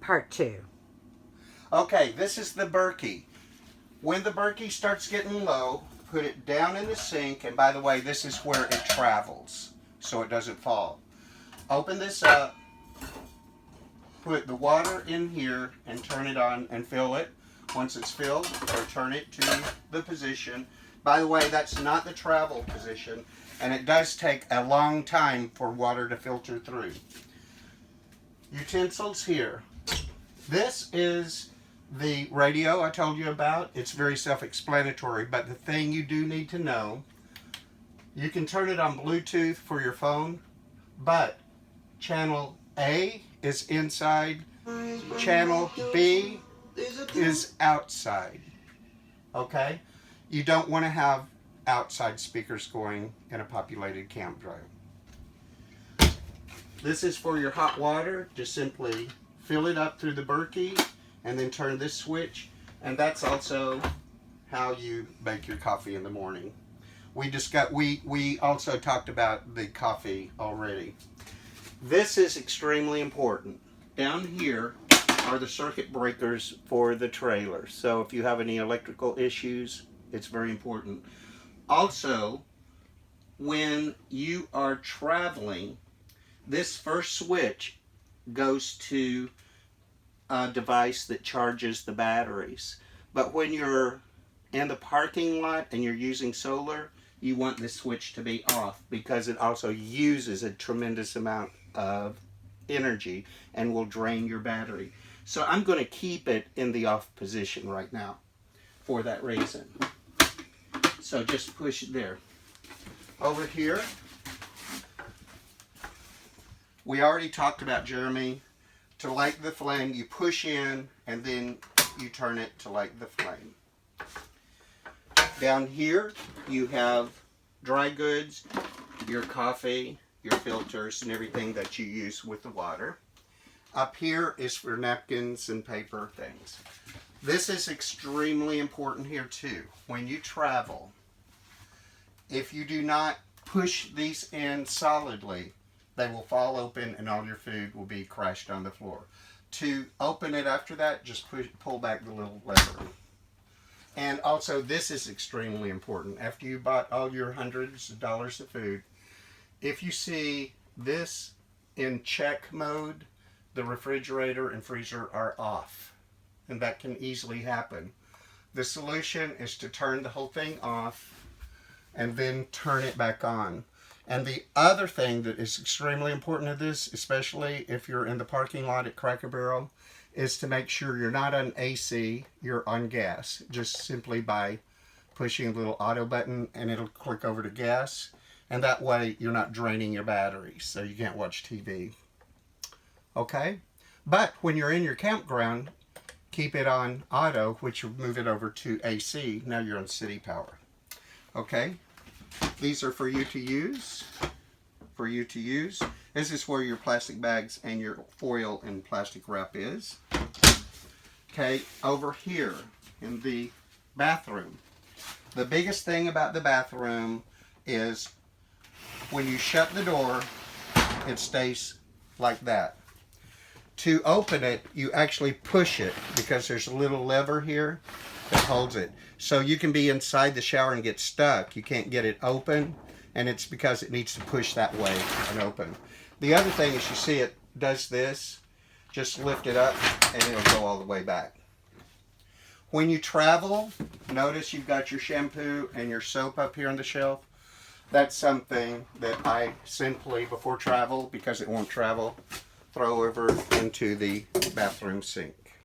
part 2. Okay, this is the Berkey. When the Berkey starts getting low, put it down in the sink, and by the way, this is where it travels, so it doesn't fall. Open this up, put the water in here, and turn it on and fill it. Once it's filled, or turn it to the position. By the way, that's not the travel position, and it does take a long time for water to filter through. Utensils here. This is the radio I told you about. It's very self-explanatory, but the thing you do need to know, you can turn it on Bluetooth for your phone, but channel A is inside, channel B is outside. Okay? You don't want to have outside speakers going in a populated campground. This is for your hot water. Just simply fill it up through the Berkey and then turn this switch, and that's also how you make your coffee in the morning. We also talked about the coffee already. This is extremely important. Down here are the circuit breakers for the trailer. So if you have any electrical issues, it's very important. Also, when you are traveling, this first switch goes to a device that charges the batteries. But when you're in the parking lot and you're using solar, you want this switch to be off because it also uses a tremendous amount of energy and will drain your battery. So I'm going to keep it in the off position right now for that reason. So just push it there. Over here, we already talked about, Jeremy, to light the flame, you push in and then you turn it to light the flame. Down here, you have dry goods, your coffee, your filters, and everything that you use with the water. Up here is for napkins and paper things. This is extremely important here too. When you travel, if you do not push these in solidly, they will fall open and all your food will be crashed on the floor. To open it after that, just pull back the little lever. And also, this is extremely important. After you bought all your hundreds of dollars of food, if you see this in check mode, the refrigerator and freezer are off. And that can easily happen. The solution is to turn the whole thing off and then turn it back on. And the other thing that is extremely important to this, especially if you're in the parking lot at Cracker Barrel, is to make sure you're not on AC, you're on gas. Just simply by pushing a little auto button and it'll click over to gas. And that way you're not draining your batteries, so you can't watch TV. Okay? But when you're in your campground, keep it on auto, which will move it over to AC. Now you're on city power. Okay? These are for you to use. This is where your plastic bags and your foil and plastic wrap is. Okay, over here in the bathroom. The biggest thing about the bathroom is when you shut the door, it stays like that. To open it, you actually push it because there's a little lever here that holds it. So you can be inside the shower and get stuck. You can't get it open, and it's because it needs to push that way and open. The other thing is, you see it does this. Just lift it up and it'll go all the way back. When you travel, notice you've got your shampoo and your soap up here on the shelf. That's something that I simply, before travel, because it won't travel, throw over into the bathroom sink.